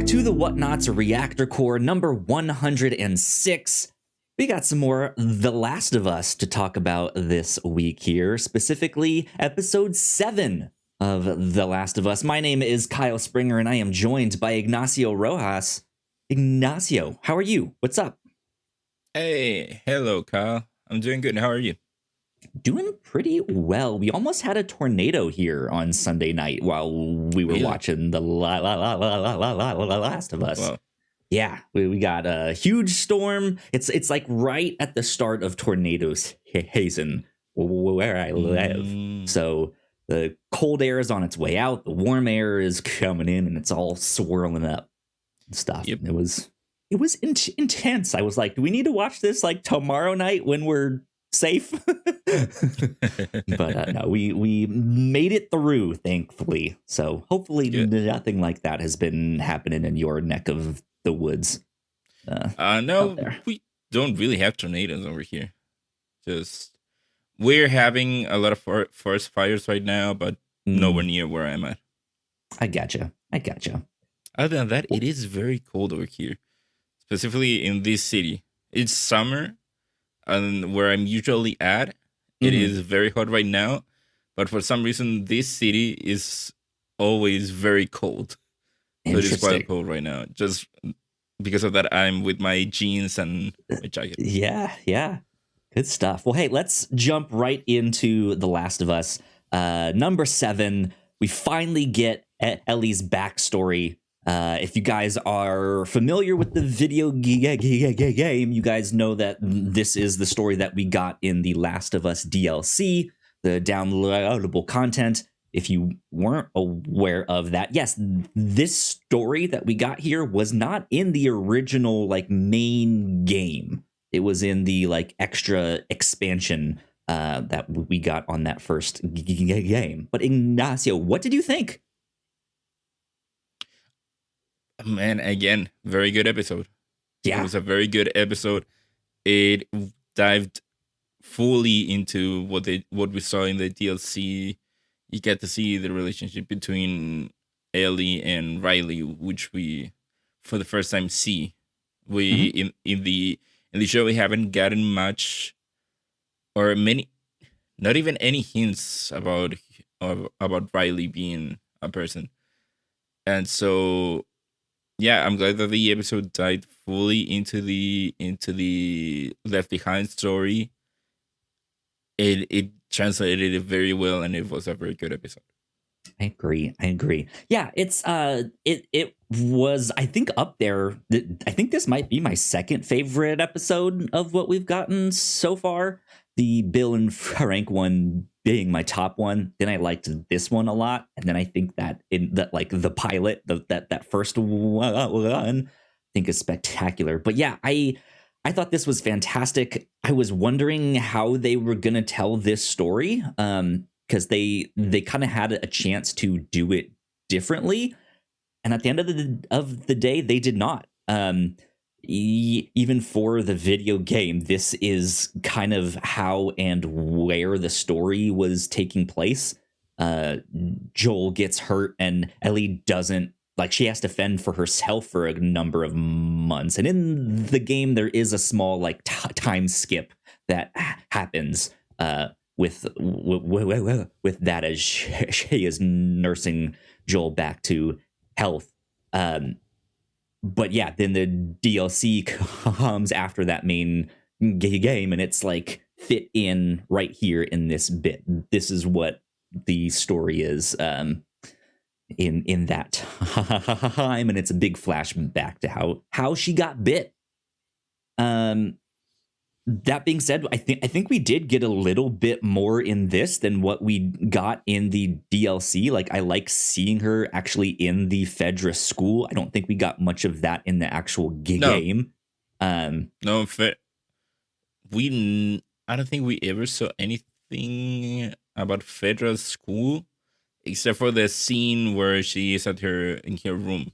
to the Whatnauts Reactor Core number 106. We got some more The Last of Us to talk about this week here, specifically episode 7 of The Last of Us. My name is Kyle Springer, and I am joined by Ignacio Rojas. Ignacio, how are you? What's up? Hey, hello, Kyle. I'm doing good. How are you? Doing pretty well. We almost had a tornado here on Sunday night while we were watching The Last of Us. Wow. Yeah, we got a huge storm. It's like right at the start of tornado season where I live. So the cold air is on its way out. The warm air is coming in, and it's all swirling up and stuff. Yep. It was intense. I was like, do we need to watch this like tomorrow night when we're safe? But no, we made it through, thankfully. So hopefully nothing like that has been happening in your neck of the woods. No, we don't really have tornadoes over here. Just we're having a lot of forest fires right now, but nowhere near where I'm at. I gotcha. Other than that, it is very cold over here, specifically in this city. It's summer, and where I'm usually at, it is very hot right now. But for some reason, this city is always very cold. So it is quite cold right now. Just because of that, I'm with my jeans and my jacket. Yeah. Good stuff. Well, hey, let's jump right into The Last of Us. Number 7, we finally get Ellie's backstory. If you guys are familiar with the video game, you guys know that this is the story that we got in the Last of Us DLC, the downloadable content. If you weren't aware of that, yes, this story that we got here was not in the original like main game. It was in the like extra expansion that we got on that first game. But Ignacio, what did you think? Man, again, very good episode. Yeah. It was a very good episode. It dived fully into what we saw in the DLC. You get to see the relationship between Ellie and Riley, which we, for the first time, see. We in the show we haven't gotten much, or many, not even any hints about Riley being a person, and so yeah, I'm glad that the episode dived fully into the Left Behind story. It translated it very well, and it was a very good episode. I agree. Yeah, it's it was, I think, up there. I think this might be my second favorite episode of what we've gotten so far. The Bill and Frank one being my top one. Then I liked this one a lot, and then I think that in that like the pilot, that first one, I think is spectacular. But yeah, I thought this was fantastic. I was wondering how they were gonna tell this story, because they kind of had a chance to do it differently, and at the end of the day, they did not. Even for the video game, this is kind of how and where the story was taking place. Joel gets hurt, and Ellie doesn't. Like, she has to fend for herself for a number of months. And in the game, there is a small like time skip that happens with that as she is nursing Joel back to health. But yeah, then the DLC comes after that main game, and it's like fit in right here in this bit. This is what the story is. In that time, and it's a big flashback to how she got bit. That being said, I think we did get a little bit more in this than what we got in the DLC. Like, I like seeing her actually in the Fedra school. I don't think we got much of that in the actual game. No, I don't think we ever saw anything about Fedra's school, except for the scene where she is in her room.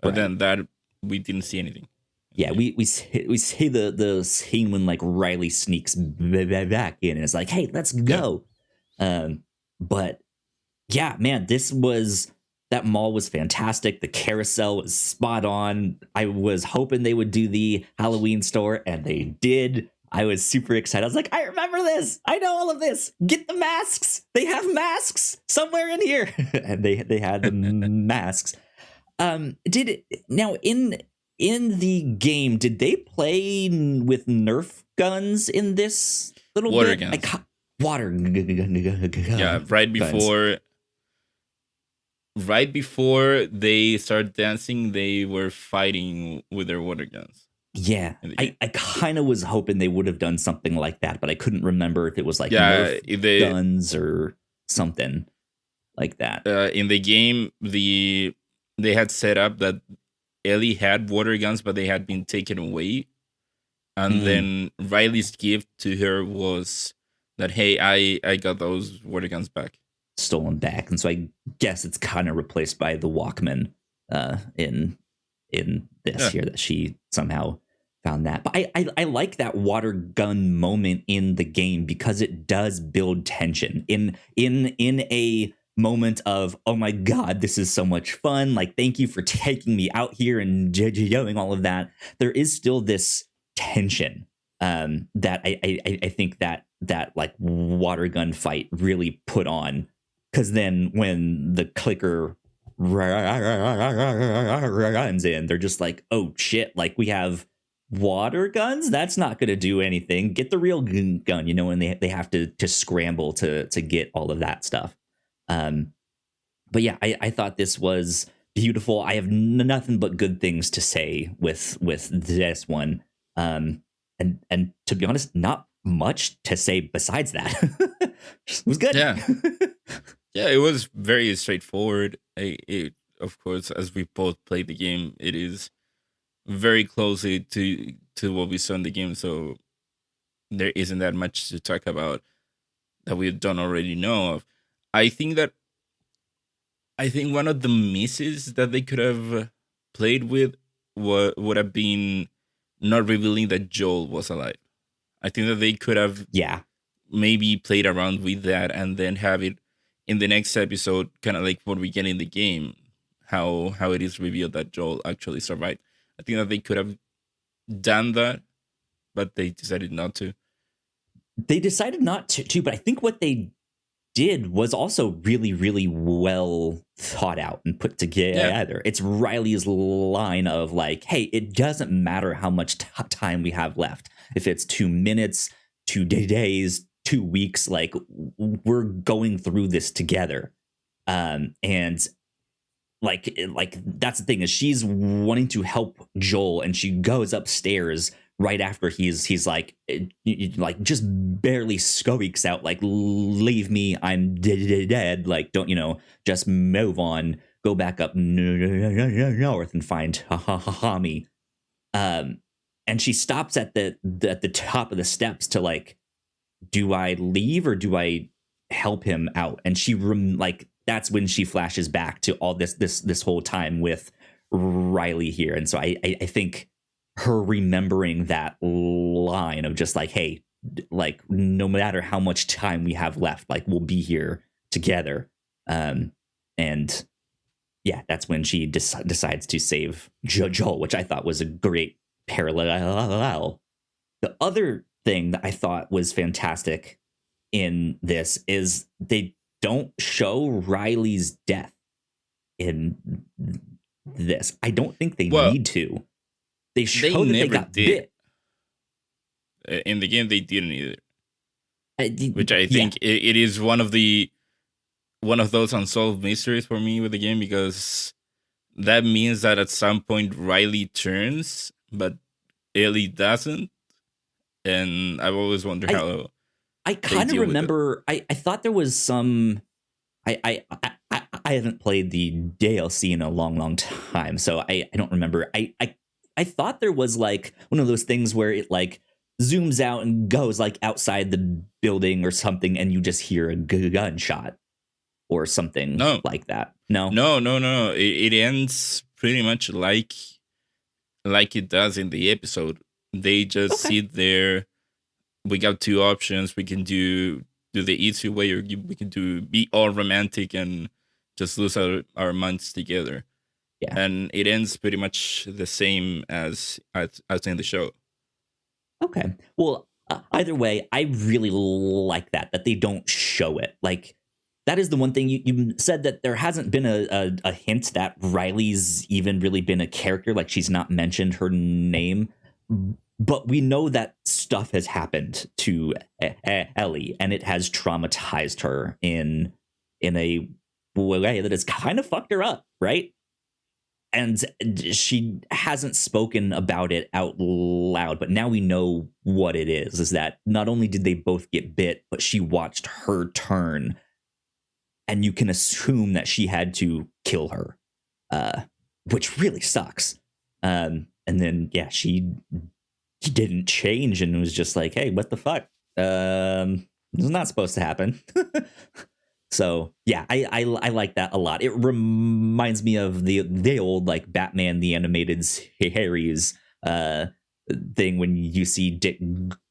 But then that we didn't see anything. Yeah, we see the scene when like Riley sneaks back in and it's like, hey, let's go. But yeah, man, this was that mall was fantastic. The carousel was spot on. I was hoping they would do the Halloween store, and they did. I was super excited. I was like, I remember this. I know all of this. Get the masks. They have masks somewhere in here. And they had the masks. Did it now in the game, did they play with Nerf guns in this little Water bit? guns. Water Yeah, guns. right before they start dancing, they were fighting with their water guns. Yeah, In the game. I kind of was hoping they would have done something like that, but I couldn't remember if it was like Yeah, Nerf guns or something like that. in the game, they had set up that Ellie had water guns, but they had been taken away. And then Riley's gift to her was that, hey, I got those water guns back. Stolen back. And so I guess it's kind of replaced by the Walkman in this here, that she somehow found that. But I like that water gun moment in the game because it does build tension in a moment of, oh my god, this is so much fun, like thank you for taking me out here and doing all of that. There is still this tension that I think that like water gun fight really put on, because then when the clicker runs in, they're just like, oh shit, like we have water guns, that's not going to do anything, get the real gun, you know, and they have to scramble to get all of that stuff. But yeah, I thought this was beautiful. I have nothing but good things to say with this one. And to be honest, not much to say besides that. It was good. Yeah. Yeah, it was very straightforward. Of course, as we both played the game, it is very closely to what we saw in the game, so there isn't that much to talk about that we don't already know of. I think one of the misses that they could have played with would have been not revealing that Joel was alive. I think that they could have maybe played around with that and then have it in the next episode, kind of like what we get in the game, how it is revealed that Joel actually survived. I think that they could have done that, but they decided not to. They decided not to, but I think what they did was also really, really well thought out and put together. Yeah. It's Riley's line of like, hey, it doesn't matter how much time we have left. If it's 2 minutes, 2 days, 2 weeks, like we're going through this together. And like that's the thing, is she's wanting to help Joel, and she goes upstairs right after he's like just barely squeaks out like, leave me, I'm dead, like don't, you know, just move on, go back up north and find Hami. And she stops at the top of the steps to like, do I leave or do I help him out? And she like, that's when she flashes back to all this whole time with Riley here. And so I think her remembering that line of just like, hey, like no matter how much time we have left, like we'll be here together. And yeah, that's when she decides to save Joel, which I thought was a great parallel. The other thing that I thought was fantastic in this is they don't show Riley's death in this. I don't think they need to. They show that they got bit. In the game, they didn't either. Which I think it is one of those unsolved mysteries for me with the game, because that means that at some point Riley turns, but Ellie doesn't. And I've always wondered how. I kind of remember. I thought there was some. I haven't played the DLC in a long time, so I don't remember. I thought there was like one of those things where it like zooms out and goes like outside the building or something, and you just hear a gunshot or something like that. No. It ends pretty much like it does in the episode. They just sit there. We got 2 options. We can do the easy way, or we can be all romantic and just lose our minds together. Yeah. And it ends pretty much the same as in the show. Okay. Well, either way, I really like that they don't show it. Like, that is the one thing you said, that there hasn't been a hint that Riley's even really been a character. Like, she's not mentioned her name, but we know that stuff has happened to Ellie, and it has traumatized her in a way that has kind of fucked her up, right? And she hasn't spoken about it out loud, but now we know what it is that not only did they both get bit, but she watched her turn, and you can assume that she had to kill her, which really sucks. And then, yeah, she didn't change and was just like, hey, what the fuck? This is not supposed to happen. So yeah, I like that a lot. It reminds me of the old, like, Batman the Animated Series thing, when you see Dick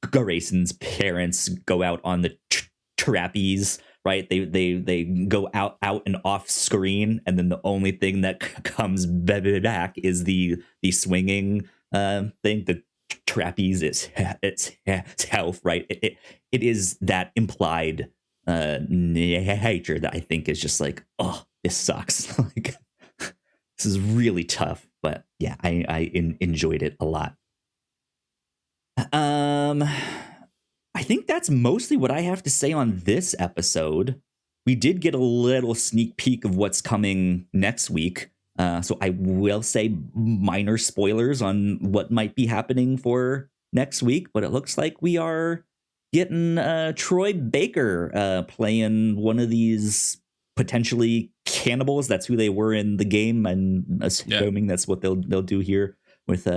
Grayson's parents go out on the trapeze, right? They go out and off screen, and then the only thing that comes back is the swinging thing. The trapeze is itself, right? It is that implied nature that I think is just like, oh, this sucks. Like, this is really tough. But yeah, I enjoyed it a lot. I think that's mostly what I have to say on this episode. We did get a little sneak peek of what's coming next week. So I will say minor spoilers on what might be happening for next week, but it looks like we are getting Troy Baker playing one of these potentially cannibals. That's who they were in the game. I'm assuming that's what they'll do here with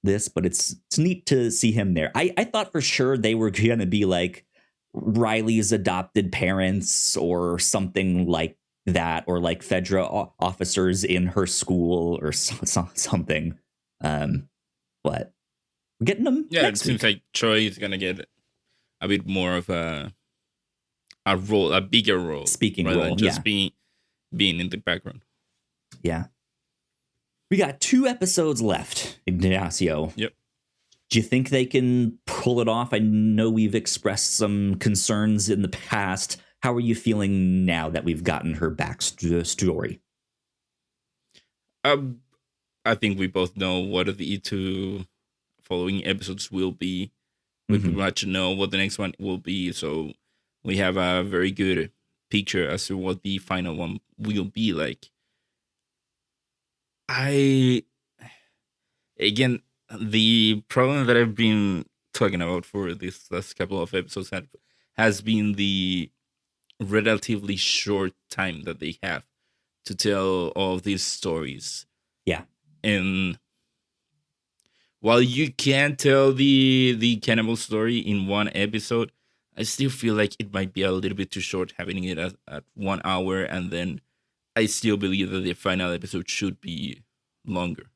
this, but it's neat to see him there. I thought for sure they were going to be like Riley's adopted parents or something like that, or like Fedra officers in her school or something. But we're getting them. Yeah, it seems like Troy is going to get a bit more of a role, a bigger role, speaking rather role, than just being in the background. Yeah. We got 2 episodes left, Ignacio. Yep. Do you think they can pull it off? I know we've expressed some concerns in the past. How are you feeling now that we've gotten her backstory? I think we both know what the 2 following episodes will be. We pretty much know what the next one will be, so we have a very good picture as to what the final one will be like. Again, the problem that I've been talking about for this last couple of episodes has been the relatively short time that they have to tell all of these stories. Yeah. And while you can tell the cannibal story in one episode, I still feel like it might be a little bit too short having it at 1 hour, and then I still believe that the final episode should be longer.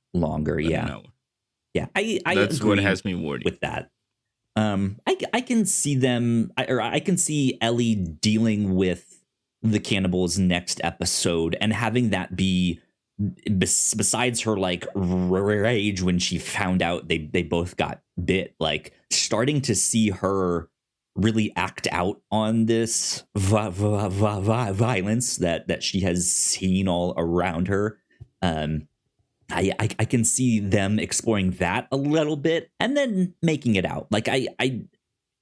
Yeah. An hour. Yeah, I that's agree what has me worried with that. I can see them, I can see Ellie dealing with the cannibals next episode and having that be, besides her like rage when she found out they both got bit, like starting to see her really act out on this violence that she has seen all around her. I can see them exploring that a little bit and then making it out. Like I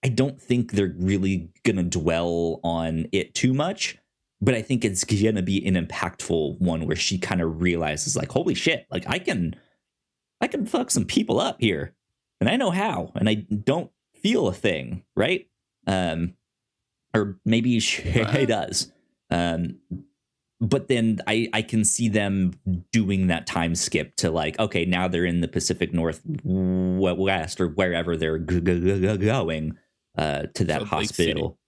don't think they're really gonna dwell on it too much, but I think it's gonna be an impactful one where she kind of realizes, like, holy shit, like I can fuck some people up here, and I know how, and I don't feel a thing, right? Or maybe she does. But then I can see them doing that time skip to like, okay, now they're in the Pacific Northwest or wherever they're going to that hospital.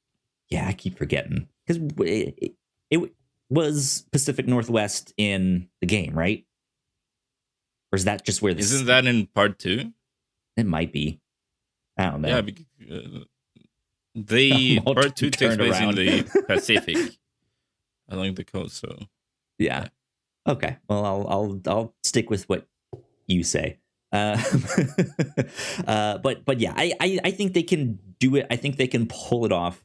Yeah, I keep forgetting because it was Pacific Northwest in the game, right? Or is that just where this? Isn't that in part 2? It might be. I don't know. Yeah, because, part 2 takes place in the Pacific. Along the coast, so Yeah. Okay. Well, I'll stick with what you say. But yeah, I think they can do it. I think they can pull it off.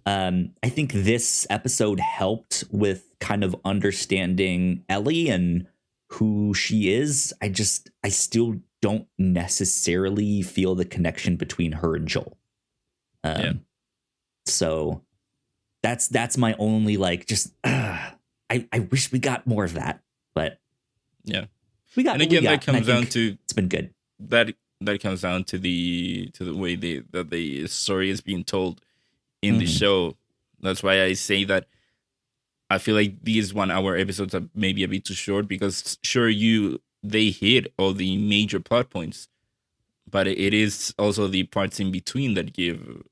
I think this episode helped with kind of understanding Ellie and who she is. I still don't necessarily feel the connection between her and Joel. Yeah. So that's my only like just I wish we got more of that, but yeah. We got, and again, we got, that comes down to it's been good. That comes down to the way that the story is being told in the show. That's why I say that I feel like these 1 hour episodes are maybe a bit too short, because sure, they hit all the major plot points, but it is also the parts in between that give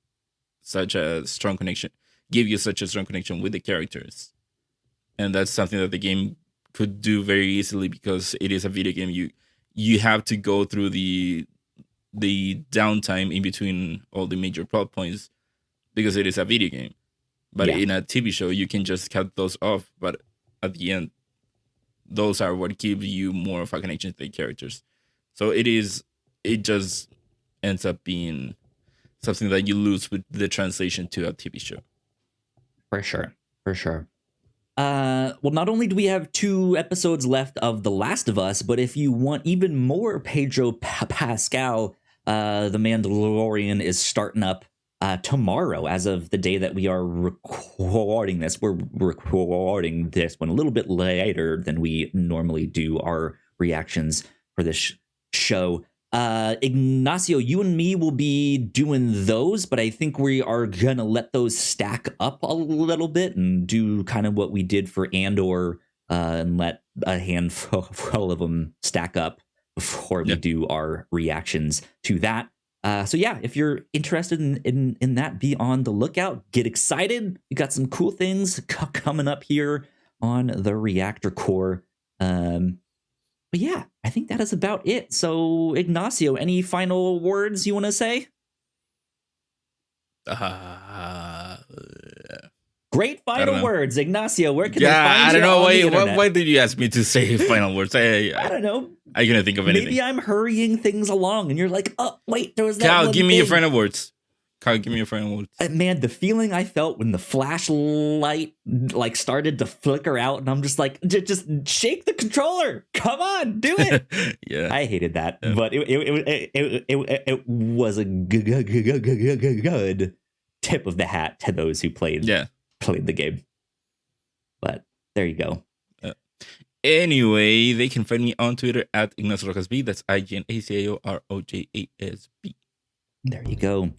such a strong connection, with the characters. And that's something that the game could do very easily, because it is a video game. You have to go through the downtime in between all the major plot points, because it is a video game. But in a TV show, you can just cut those off. But at the end, those are what give you more of a connection to the characters. So it just ends up being something that you lose with the translation to a TV show. For sure. Well, not only do we have 2 episodes left of The Last of Us, but if you want even more Pedro Pascal, The Mandalorian is starting up tomorrow. As of the day that we are recording this, we're recording this one a little bit later than we normally do our reactions for this show. Ignacio, you and me will be doing those, but I think we are gonna let those stack up a little bit and do kind of what we did for Andor, and let a handful of them stack up before we do our reactions to that. So yeah, if you're interested in that, be on the lookout. Get excited. We got some cool things coming up here on the Reactor Core. But yeah, I think that is about it. So, Ignacio, any final words you want to say? Great final words, Ignacio. Where can they find you? I don't know. Why did you ask me to say final words? I don't know. I couldn't think of anything. Maybe I'm hurrying things along, and you're like, oh, wait, there was that Cal, one give me thing. your final words. Kyle, give me your final words. Man, the feeling I felt when the flashlight like started to flicker out, and I'm just like, just shake the controller. Come on, do it. Yeah, I hated that, but it was a good tip of the hat to those who played the game. But there you go. Anyway, they can find me on Twitter at Ignacio Rojasb. That's IGNACIOROJASB. There you go.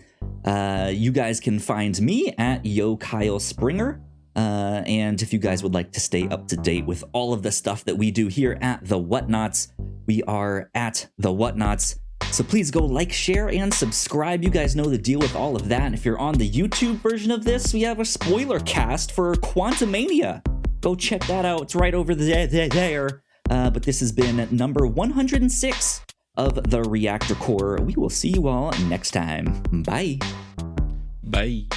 You guys can find me at Yo Kyle Springer. And if you guys would like to stay up to date with all of the stuff that we do here at the Whatnauts, we are at the Whatnauts. So please go like, share, and subscribe. You guys know the deal with all of that. And if you're on the YouTube version of this, we have a spoiler cast for Quantumania. Go check that out. It's right over there. But this has been number 106 of the Reactor Core. We will see you all next time. Bye. Bye.